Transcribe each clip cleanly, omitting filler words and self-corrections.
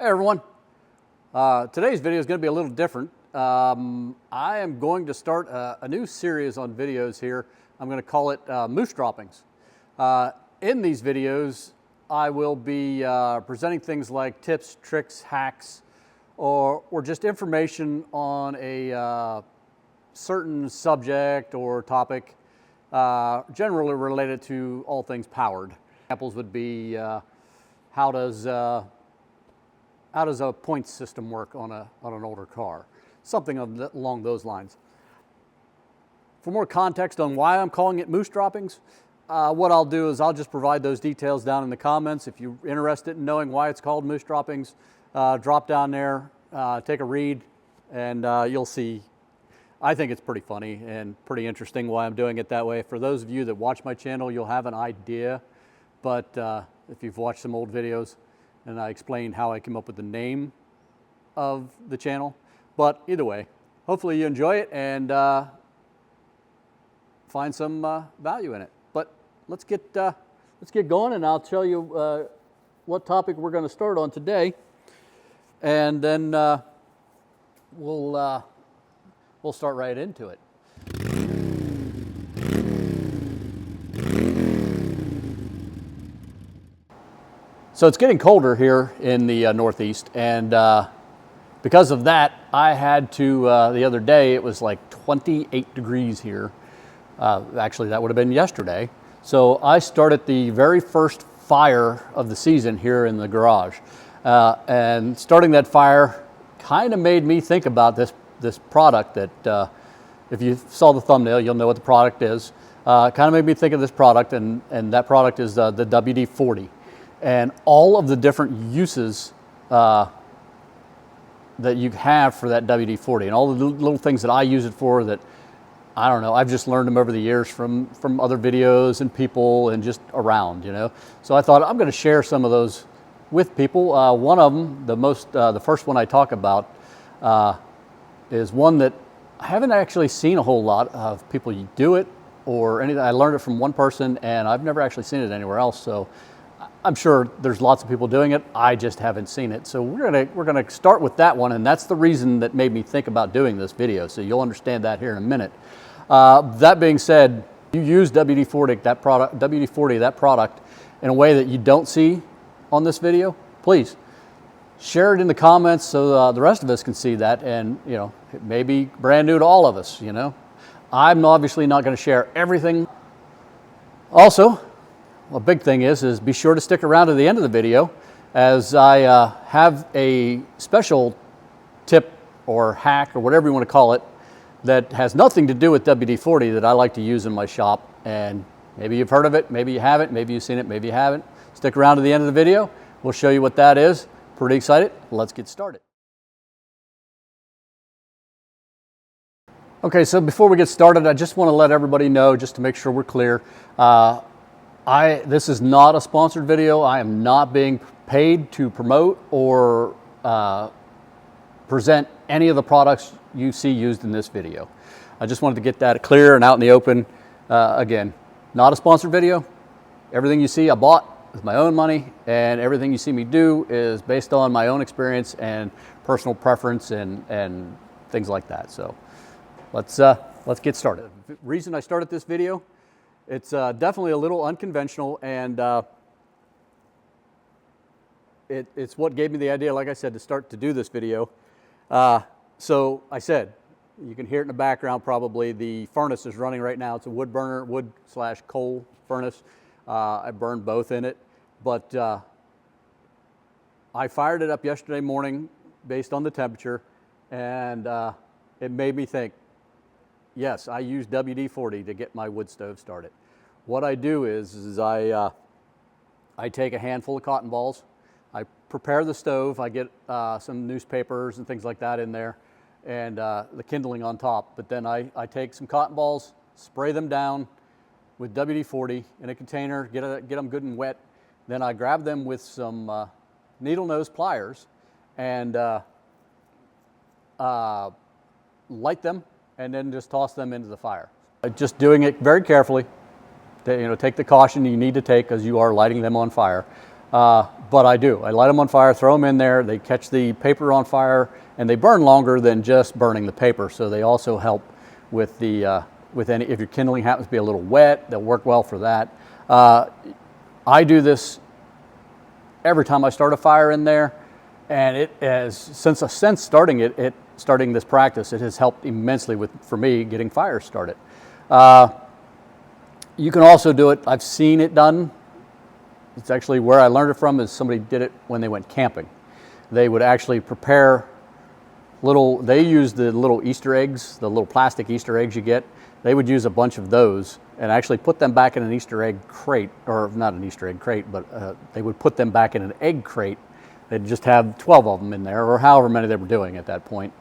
Hey everyone, today's video is going to be a little different. I am going to start a new series on videos here. I'm going to call it moose droppings. In these videos, I will be presenting things like tips, tricks, hacks, or just information on a certain subject or topic, generally related to all things powered. Examples would be how does a points system work on an older car? Something along those lines. For more context on why I'm calling it moose droppings, what I'll do is I'll just provide those details down in the comments. If you're interested in knowing why it's called moose droppings, drop down there, take a read, and you'll see. I think it's pretty funny and pretty interesting why I'm doing it that way. For those of you that watch my channel, you'll have an idea, but if you've watched some old videos, and I explained how I came up with the name of the channel. But either way, hopefully you enjoy it and find some value in it. But let's get going, and I'll tell you what topic we're going to start on today, and then we'll start right into it. So it's getting colder here in the Northeast, and because of that, I had to, the other day, it was like 28 degrees here. Actually, that would have been yesterday. So I started the very first fire of the season here in the garage. And starting that fire kind of made me think about this product that, if you saw the thumbnail, you'll know what the product is. Kind of made me think of this product, and that product is the WD40. And all of the different uses that you have for that WD-40, and all the little things that I use it for that, I don't know, I've just learned them over the years from other videos and people and just around, you know. So I thought I'm going to share some of those with people. One of them, the first one I talk about, is one that I haven't actually seen a whole lot of people do it or anything. I learned it from one person, and I've never actually seen it anywhere else. So I'm sure there's lots of people doing it. I just haven't seen it. So we're gonna start with that one, and that's the reason that made me think about doing this video. So you'll understand that here in a minute. That being said, you use WD-40, that product, in a way that you don't see on this video, please share it in the comments so the rest of us can see that, and you know, it may be brand new to all of us. You know, I'm obviously not going to share everything. Also, a big thing is be sure to stick around to the end of the video, as I have a special tip or hack or whatever you want to call it that has nothing to do with WD-40 that I like to use in my shop. And maybe you've heard of it, maybe you haven't, maybe you've seen it, maybe you haven't. Stick around to the end of the video. We'll show you what that is. Pretty excited. Let's get started. Okay, so before we get started, I just want to let everybody know, just to make sure we're clear, this is not a sponsored video. I am not being paid to promote or present any of the products you see used in this video. I just wanted to get that clear and out in the open. Again, not a sponsored video. Everything you see I bought with my own money, and everything you see me do is based on my own experience and personal preference and things like that. So let's get started. The reason I started this video, it's definitely a little unconventional, and it's what gave me the idea, like I said, to start to do this video. So I said, you can hear it in the background probably, the furnace is running right now. It's a wood burner, wood/coal furnace. I burned both in it, but I fired it up yesterday morning based on the temperature, and it made me think, yes, I use WD-40 to get my wood stove started. What I do is I take a handful of cotton balls, I prepare the stove, I get some newspapers and things like that in there, and the kindling on top. But then I take some cotton balls, spray them down with WD-40 in a container, get them good and wet. Then I grab them with some needle nose pliers and light them, and then just toss them into the fire. Just doing it very carefully. You know, take the caution you need to take, because you are lighting them on fire. but I do. I light them on fire, throw them in there. They catch the paper on fire, and they burn longer than just burning the paper. So they also help with the with any, if your kindling happens to be a little wet, they'll work well for that. I do this every time I start a fire in there, and it has, since starting this practice, it has helped immensely for me getting fires started. You can also do it, I've seen it done. It's actually where I learned it from, is somebody did it when they went camping. They would actually prepare they use the little Easter eggs, the little plastic Easter eggs you get. They would use a bunch of those and actually put them back in an Easter egg crate, or not an Easter egg crate, but they would put them back in an egg crate. They'd just have 12 of them in there, or however many they were doing at that point.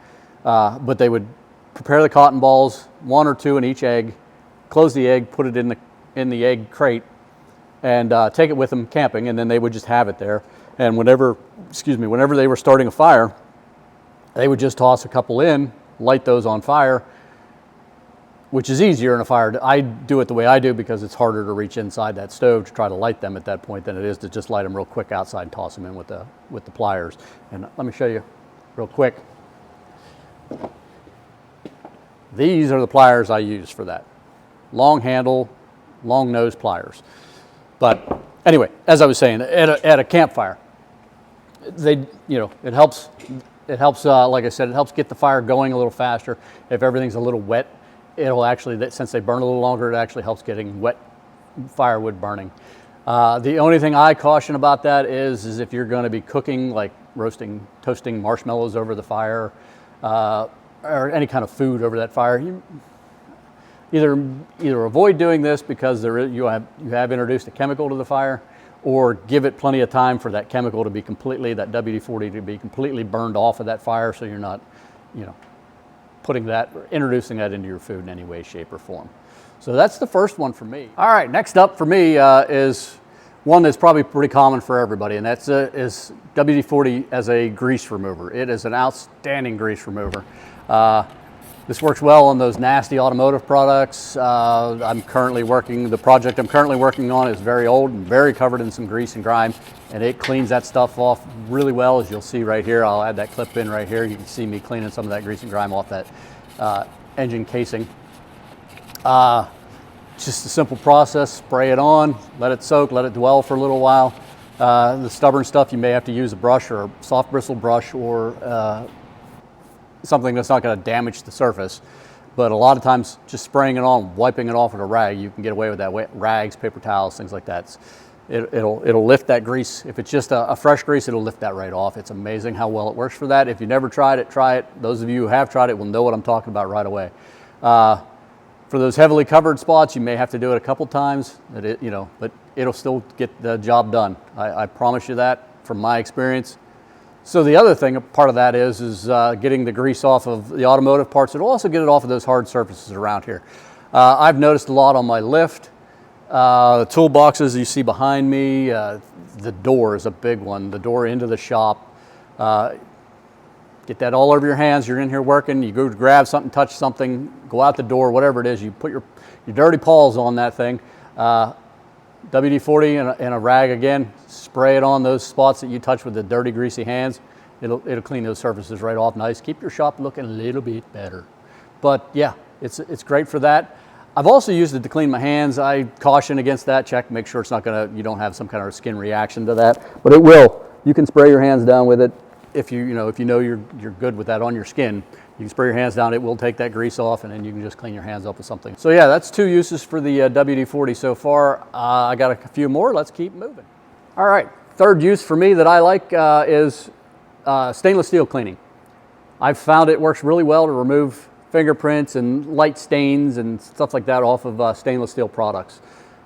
But they would prepare the cotton balls, 1 or 2 in each egg, close the egg, put it in the egg crate, and take it with them camping, and then they would just have it there. And whenever they were starting a fire, they would just toss a couple in, light those on fire, which is easier in a fire. I do it the way I do because it's harder to reach inside that stove to try to light them at that point than it is to just light them real quick outside and toss them in with the pliers. And let me show you real quick. These are the pliers I use for that. Long handle, long nose pliers. But anyway, as I was saying, at a campfire, it helps. It helps, like I said, it helps get the fire going a little faster. If everything's a little wet, it'll actually, since they burn a little longer, it actually helps getting wet firewood burning. The only thing I caution about that is if you're going to be cooking, like toasting marshmallows over the fire, or any kind of food over that fire, you either avoid doing this because you have introduced a chemical to the fire, or give it plenty of time for that chemical to be that WD-40 to be completely burned off of that fire, so you're not, introducing that into your food in any way, shape, or form. So that's the first one for me. All right, next up for me is one that's probably pretty common for everybody, and that's is WD-40 as a grease remover. It is an outstanding grease remover. This works well on those nasty automotive products. The project I'm currently working on is very old and very covered in some grease and grime, and it cleans that stuff off really well, as you'll see right here. I'll add that clip in right here. You can see me cleaning some of that grease and grime off that engine casing. Just a simple process, spray it on, let it soak, let it dwell for a little while. The stubborn stuff, you may have to use a brush or a soft bristle brush, or something that's not going to damage the surface. But a lot of times just spraying it on, wiping it off with a rag, you can get away with that. Rags, paper towels, things like that. It'll lift that grease. If it's just a fresh grease, it'll lift that right off. It's amazing how well it works for that. If you never tried it, try it. Those of you who have tried it will know what I'm talking about right away. For those heavily covered spots, you may have to do it a couple times, but it'll still get the job done. I promise you that from my experience. So the other thing, part of that is getting the grease off of the automotive parts. It'll also get it off of those hard surfaces around here. I've noticed a lot on my lift. The toolboxes you see behind me, the door is a big one, the door into the shop. Get that all over your hands. You're in here working, you go to grab something, touch something, go out the door, whatever it is, you put your dirty paws on that thing. WD-40 and a rag again, spray it on those spots that you touch with the dirty, greasy hands. It'll clean those surfaces right off nice. Keep your shop looking a little bit better. But yeah, it's great for that. I've also used it to clean my hands. I caution against that. Check, make sure you don't have some kind of skin reaction to that. But it will. You can spray your hands down with it. If you know you're good with that on your skin, you can spray your hands down. It will take that grease off, and then you can just clean your hands up with something. So yeah, that's 2 uses for the WD-40 so far. I got a few more. Let's keep moving. All right, third use for me that I like is stainless steel cleaning. I've found it works really well to remove fingerprints and light stains and stuff like that off of stainless steel products.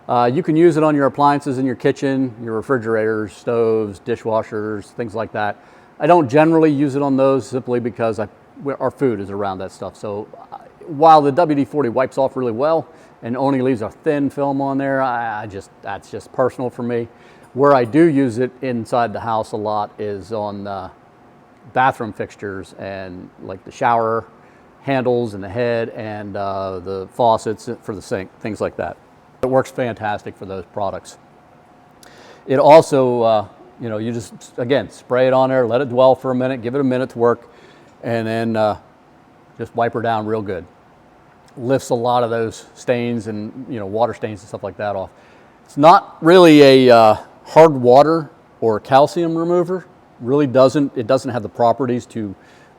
You can use it on your appliances in your kitchen, your refrigerators, stoves, dishwashers, things like that. I don't generally use it on those simply because our food is around that stuff. So while the WD-40 wipes off really well and only leaves a thin film on there, that's just personal for me. Where I do use it inside the house a lot is on bathroom fixtures and like the shower handles and the head and the faucets for the sink, things like that. It works fantastic for those products. It also You know, you just, again, spray it on there, let it dwell for a minute, give it a minute to work, and then just wipe her down real good. Lifts a lot of those stains and, you know, water stains and stuff like that off. It's not really a hard water or calcium remover. Really doesn't, it doesn't have the properties to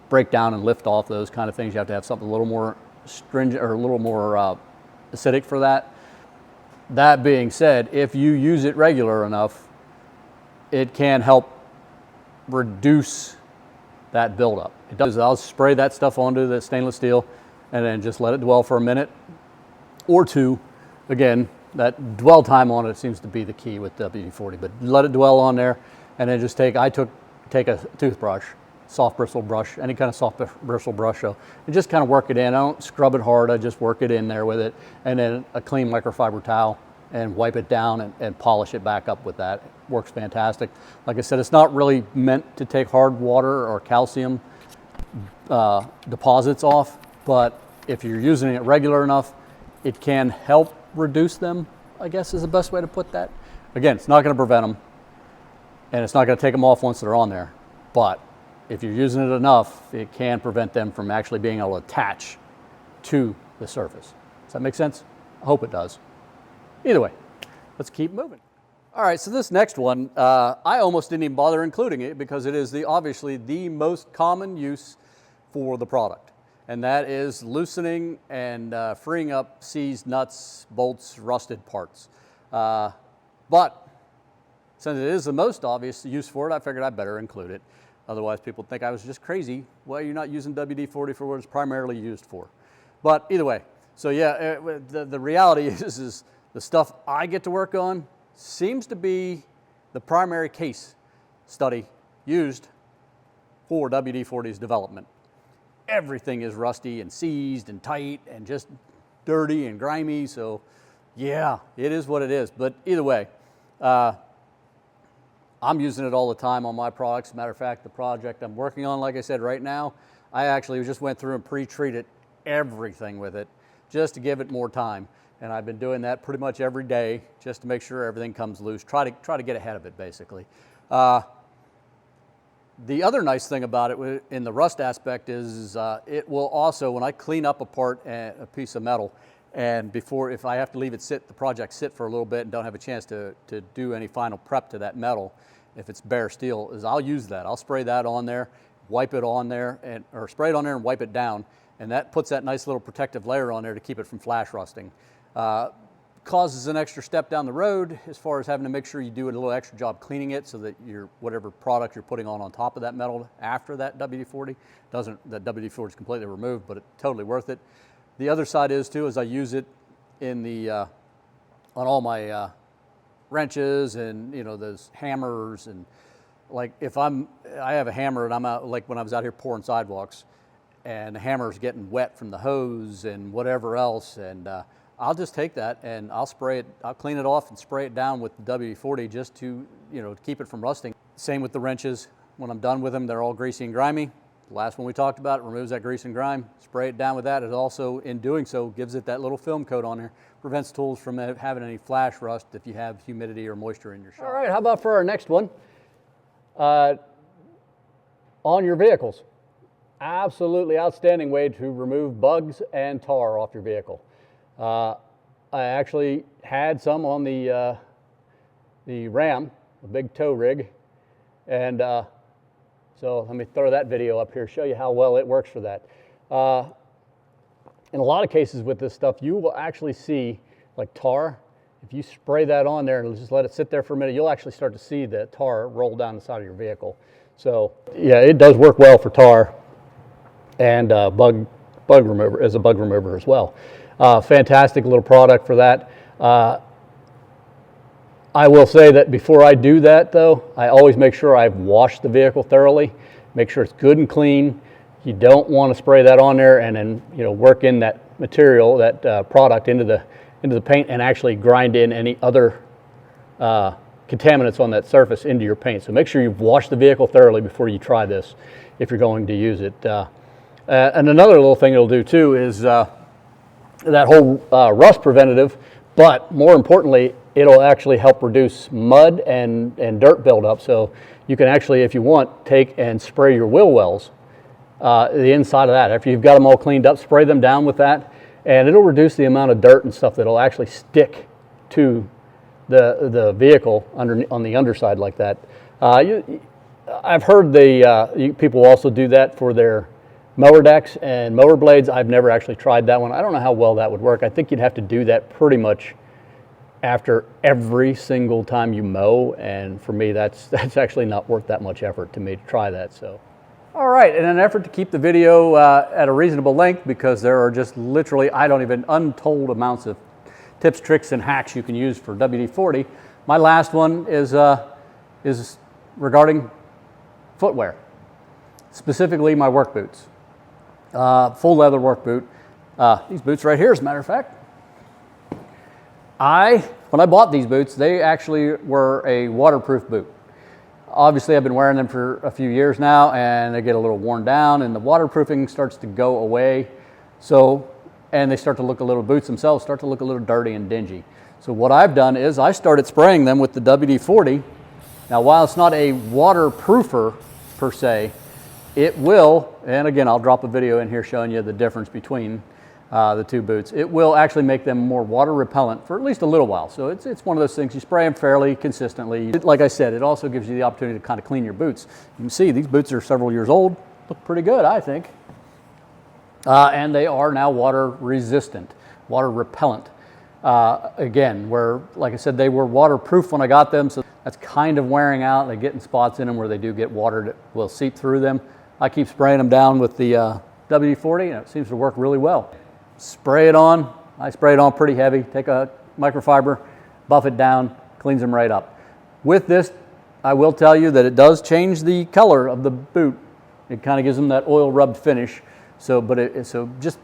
break down and lift off those kind of things. You have to have something a little more stringent or a little more acidic for that. That being said, if you use it regular enough, it can help reduce that buildup. It does. I'll spray that stuff onto the stainless steel and then just let it dwell for a minute or two. Again, that dwell time on it seems to be the key with WD-40, but let it dwell on there and then just take a toothbrush, soft bristle brush, any kind of soft bristle brush, and just kind of work it in. I don't scrub it hard, I just work it in there with it, and then a clean microfiber towel and wipe it down and polish it back up with that. It works fantastic. Like I said, it's not really meant to take hard water or calcium deposits off, but if you're using it regular enough, it can help reduce them, I guess is the best way to put that. Again, it's not going to prevent them, and it's not going to take them off once they're on there, but if you're using it enough, it can prevent them from actually being able to attach to the surface. Does that make sense? I hope it does. Either way, let's keep moving. All right, so this next one, I almost didn't even bother including it because it is obviously the most common use for the product. And that is loosening and freeing up seized nuts, bolts, rusted parts. But since it is the most obvious use for it, I figured I'd better include it. Otherwise, people think I was just crazy. Well, you're not using WD-40 for what it's primarily used for. But either way, so yeah, the reality is the stuff I get to work on seems to be the primary case study used for WD-40's development. Everything is rusty and seized and tight and just dirty and grimy, so yeah, it is what it is. But either way, I'm using it all the time on my products. As a matter of fact, the project I'm working on, like I said, right now, I actually just went through and pre-treated everything with it just to give it more time. And I've been doing that pretty much every day just to make sure everything comes loose. Try to get ahead of it, basically. The other nice thing about it in the rust aspect is it will also, when I clean up a part, a piece of metal, and if I have to leave it the project sit for a little bit and don't have a chance to do any final prep to that metal, if it's bare steel, I'll use that. I'll spray that on there, wipe it on there, or spray it on there and wipe it down, and that puts that nice little protective layer on there to keep it from flash rusting. Causes an extra step down the road as far as having to make sure you do a little extra job cleaning it so that whatever product you're putting on top of that metal after that WD-40 that WD-40 is completely removed, but it's totally worth it. The other side is I use it in on all my wrenches and those hammers, and like I have a hammer and I'm out, like when I was out here pouring sidewalks, and the hammer's getting wet from the hose and whatever else, and I'll just take that and I'll spray it, I'll clean it off and spray it down with the WD-40 just to keep it from rusting. Same with the wrenches. When I'm done with them, they're all greasy and grimy. The last one we talked about removes that grease and grime. Spray it down with that. It also, in doing so, gives it that little film coat on there. Prevents tools from having any flash rust if you have humidity or moisture in your shop. All right, how about for our next one? On your vehicles. Absolutely outstanding way to remove bugs and tar off your vehicle. I actually had some on the Ram, a big tow rig, and so let me throw that video up here, show you how well it works for that. In a lot of cases with this stuff, you will actually see like tar. If you spray that on there and just let it sit there for a minute, you'll actually start to see the tar roll down the side of your vehicle. So yeah, it does work well for tar and bug remover as a bug remover as well. Fantastic little product for that. I will say that before I do that though, I always make sure I've washed the vehicle thoroughly, make sure it's good and clean. You don't want to spray that on there and then work in that material, that product into the paint and actually grind in any other contaminants on that surface into your paint. So make sure you've washed the vehicle thoroughly before you try this if you're going to use it. And another little thing it'll do too is that whole rust preventative, but more importantly, it'll actually help reduce mud and dirt buildup. So you can actually, if you want, take and spray your wheel wells, the inside of that. After you've got them all cleaned up, spray them down with that, and it'll reduce the amount of dirt and stuff that'll actually stick to the vehicle on the underside like that. I've heard people also do that for their mower decks and mower blades. I've never actually tried that one. I don't know how well that would work. I think you'd have to do that pretty much after every single time you mow, and for me that's actually not worth that much effort to me to try that. So all right, in an effort to keep the video at a reasonable length, because there are just literally untold amounts of tips, tricks, and hacks you can use for WD-40, my last one is regarding footwear, specifically my work boots. Full leather work boot. These boots right here, as a matter of fact. When I bought these boots, they actually were a waterproof boot. Obviously, I've been wearing them for a few years now, and they get a little worn down, and the waterproofing starts to go away. And they start to look boots themselves start to look a little dirty and dingy. So what I've done is I started spraying them with the WD-40. Now, while it's not a waterproofer per se, it will, and again, I'll drop a video in here showing you the difference between the two boots. It will actually make them more water repellent for at least a little while. So it's one of those things, you spray them fairly consistently. Like I said, it also gives you the opportunity to kind of clean your boots. You can see these boots are several years old, look pretty good, I think. And they are now water resistant, water repellent. Again, like I said, they were waterproof when I got them, so that's kind of wearing out. They get in spots in them where they do get water that will seep through them. I keep spraying them down with the WD-40, and it seems to work really well. Spray it on. I spray it on pretty heavy. Take a microfiber, buff it down, cleans them right up. With this, I will tell you that it does change the color of the boot. It kind of gives them that oil rubbed finish. So just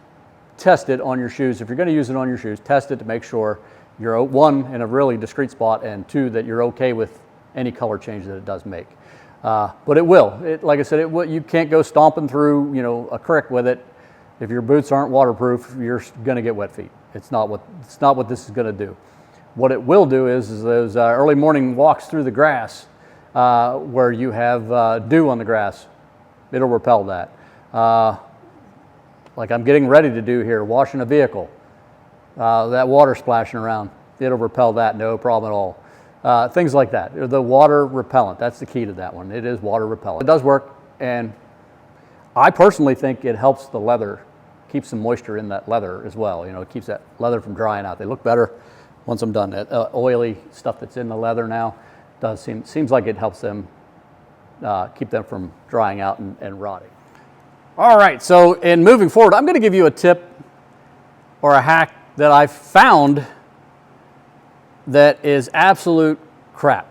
test it on your shoes. If you're going to use it on your shoes, test it to make sure you're, one, in a really discreet spot, and two, that you're okay with any color change that it does make. But it will. Like I said, you can't go stomping through, a creek with it. If your boots aren't waterproof, you're going to get wet feet. It's not what this is going to do. What it will do is those early morning walks through the grass where you have dew on the grass. It'll repel that. Like I'm getting ready to do here, washing a vehicle. That water splashing around, it'll repel that, no problem at all. Things like that. The water repellent, that's the key to that one. It is water repellent. It does work, and I personally think it helps the leather, keeps some moisture in that leather as well. It keeps that leather from drying out. They look better once I'm done. That oily stuff that's in the leather now seems like it helps them keep them from drying out and rotting. All right, so in moving forward, I'm going to give you a tip or a hack that I found that is absolute crap.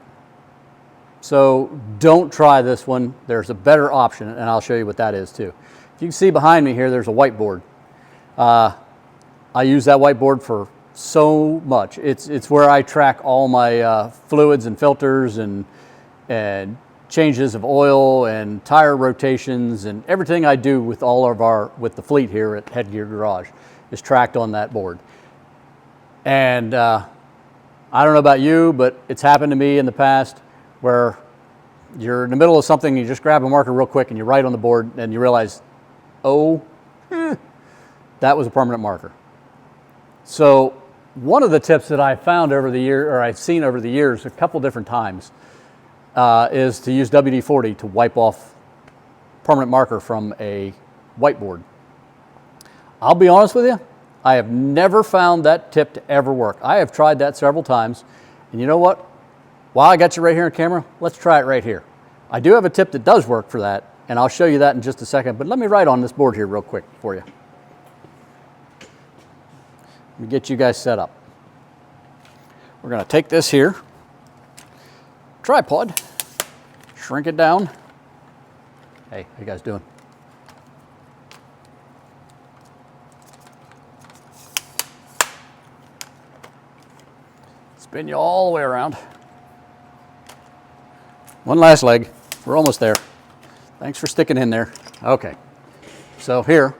So don't try this one. There's a better option, and I'll show you what that is too. If you can see behind me here, there's a whiteboard. I use that whiteboard for so much. It's where I track all my fluids and filters and changes of oil and tire rotations, and everything I do with with the fleet here at Headgear Garage is tracked on that board. And I don't know about you, but it's happened to me in the past where you're in the middle of something, you just grab a marker real quick and you write on the board and you realize, that was a permanent marker. So one of the tips that I found over the year, or I've seen over the years a couple different times, is to use WD-40 to wipe off permanent marker from a whiteboard. I'll be honest with you, I have never found that tip to ever work. I have tried that several times, and you know what? While I got you right here on camera, let's try it right here. I do have a tip that does work for that, and I'll show you that in just a second, but let me write on this board here real quick for you. Let me get you guys set up. We're going to take this here, tripod, shrink it down. Hey, how you guys doing? Spin you all the way around. One last leg. We're almost there. Thanks for sticking in there. Okay. So here,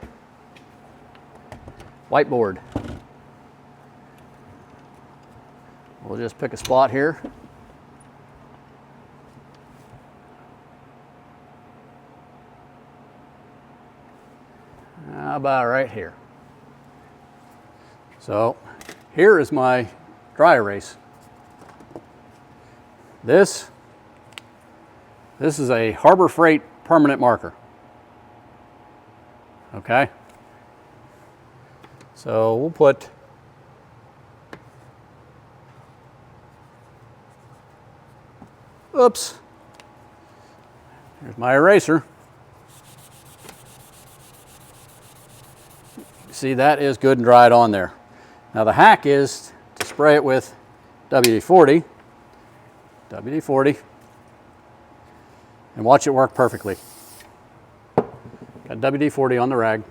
whiteboard. we'll just pick a spot here. How about right here? So here is my dry erase. This is a Harbor Freight permanent marker. Okay? So we'll put oops. Here's my eraser. See, that is good and dried on there. Now the hack is to spray it with WD-40, and watch it work perfectly. Got WD-40 on the rag.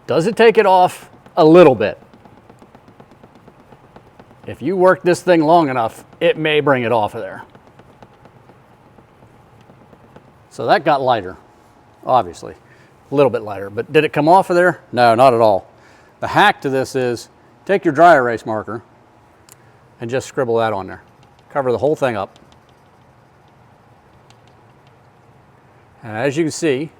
Does it take it off? A little bit. If you work this thing long enough, it may bring it off of there. So that got lighter, obviously. A little bit lighter, but did it come off of there? No, not at all. The hack to this is take your dry erase marker and just scribble that on there. Cover the whole thing up. And as you can see,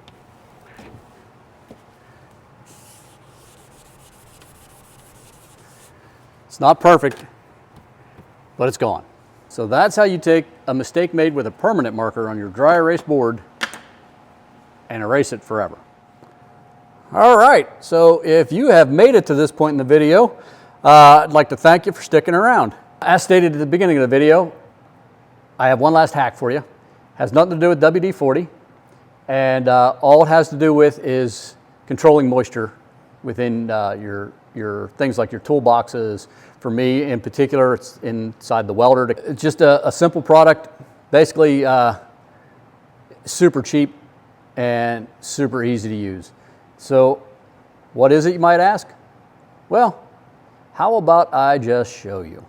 it's not perfect, but it's gone. So that's how you take a mistake made with a permanent marker on your dry erase board and erase it forever. All right, so if you have made it to this point in the video, I'd like to thank you for sticking around. As stated at the beginning of the video, I have one last hack for you. It has nothing to do with WD-40, and all it has to do with is controlling moisture within your things like your toolboxes. For me in particular, it's inside the welder. It's just a simple product, basically super cheap and super easy to use. So what is it, you might ask? Well, how about I just show you?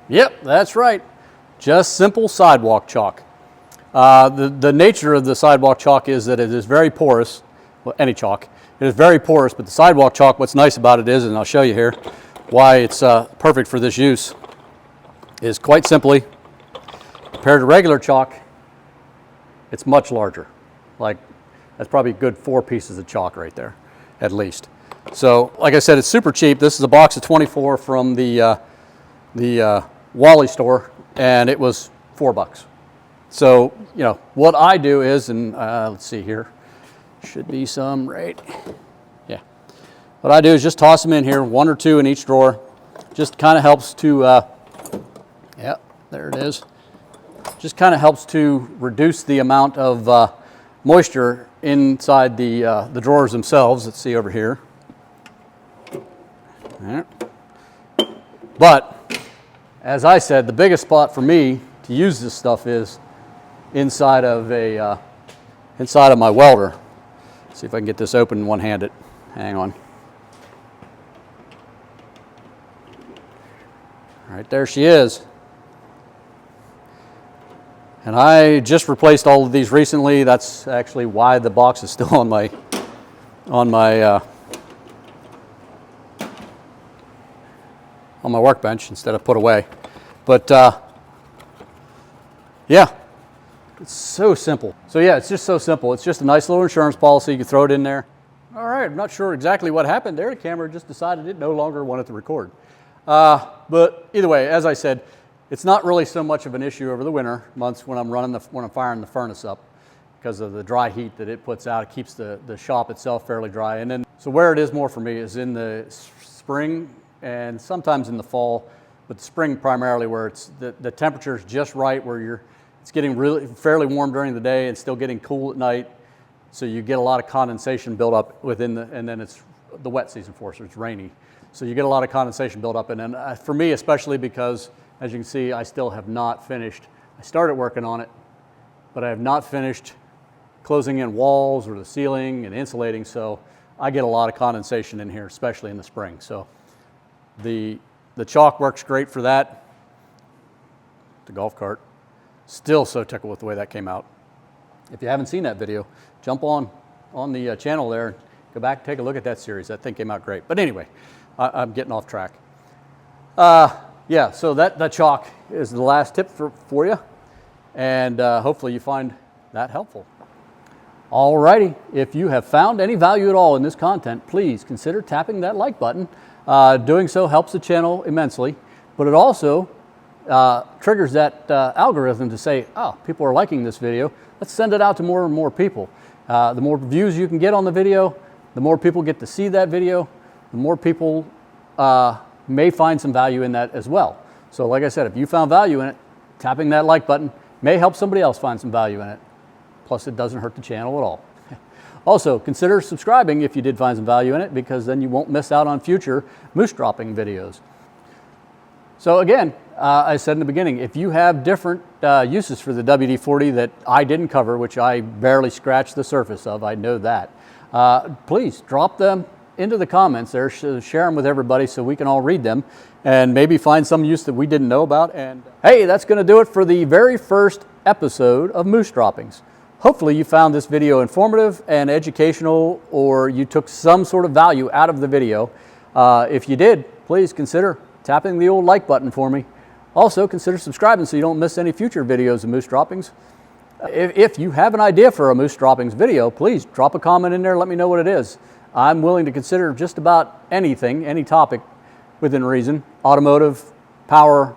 Yep, that's right. Just simple sidewalk chalk. The nature of the sidewalk chalk is that it is very porous. Well, any chalk. It is very porous, but the sidewalk chalk, what's nice about it is, and I'll show you here, why it's perfect for this use, is quite simply, compared to regular chalk, it's much larger. Like, that's probably a good 4 pieces of chalk right there, at least. So, like I said, it's super cheap. This is a box of 24 from the Wally store, and it was $4. So, you know, what I do is, and let's see here, should be some right, yeah. What I do is just toss them in here, 1 or 2 in each drawer. Just kind of helps to, yeah, there it is. Just kind of helps to reduce the amount of moisture inside the drawers themselves. Let's see over here. Right. But, as I said, the biggest spot for me to use this stuff is inside of my welder. Let's see if I can get this open one-handed. Hang on. Right there she is. And I just replaced all of these recently. That's actually why the box is still on my workbench instead of put away. But yeah, it's so simple. So yeah, it's just so simple. It's just a nice little insurance policy. You can throw it in there. All right, I'm not sure exactly what happened there. The camera just decided it no longer wanted to record. But either way, as I said, it's not really so much of an issue over the winter months when I'm firing the furnace up, because of the dry heat that it puts out. It keeps the shop itself fairly dry. And then, so where it is more for me is in the spring and sometimes in the fall, but the spring primarily, where it's the temperature is just right, where it's getting really fairly warm during the day and still getting cool at night. So you get a lot of condensation build up and then it's the wet season for us, so it's rainy. So you get a lot of condensation build up. And then for me, especially because, as you can see, I still have not finished. I started working on it, but I have not finished closing in walls or the ceiling and insulating. So I get a lot of condensation in here, especially in the spring. So the chalk works great for that. The golf cart. Still so tickled with the way that came out. If you haven't seen that video, jump on on the channel there. Go back and take a look at that series. That thing came out great. But anyway, I'm getting off track. Yeah, so that chalk is the last tip for you. And hopefully you find that helpful. Alrighty, if you have found any value at all in this content, please consider tapping that like button. Doing so helps the channel immensely, but it also triggers that algorithm to say, oh, people are liking this video. Let's send it out to more and more people. The more views you can get on the video, the more people get to see that video, the more people may find some value in that as well. So like I said, if you found value in it, tapping that like button may help somebody else find some value in it. Plus, it doesn't hurt the channel at all. Also, consider subscribing if you did find some value in it, because then you won't miss out on future moose dropping videos. So again, I said in the beginning, if you have different uses for the WD-40 that I didn't cover, which I barely scratched the surface of, I know that, please drop them into the comments there, share them with everybody so we can all read them and maybe find some use that we didn't know about. And hey, that's going to do it for the very first episode of Moose Droppings. Hopefully you found this video informative and educational, or you took some sort of value out of the video. If you did, please consider tapping the old like button for me. Also, consider subscribing so you don't miss any future videos of Moose Droppings. If you have an idea for a Moose Droppings video, please drop a comment in there, let me know what it is. I'm willing to consider just about anything, any topic within reason. Automotive, power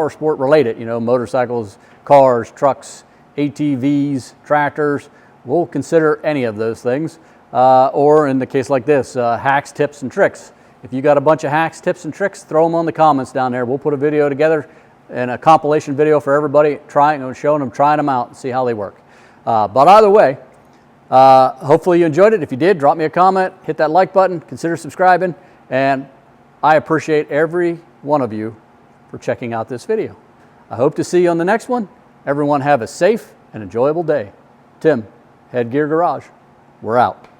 sport related, you know, motorcycles, cars, trucks, ATVs, tractors. We'll consider any of those things. Or in the case like this, hacks, tips, and tricks. If you got a bunch of hacks, tips, and tricks, throw them on the comments down there. We'll put a video together and a compilation video for everybody, showing them, trying them out and see how they work. But either way, hopefully you enjoyed it. If you did, drop me a comment, hit that like button, consider subscribing, and I appreciate every one of you for checking out this video. I hope to see you on the next one. Everyone have a safe and enjoyable day. Tim, Headgear Garage, we're out.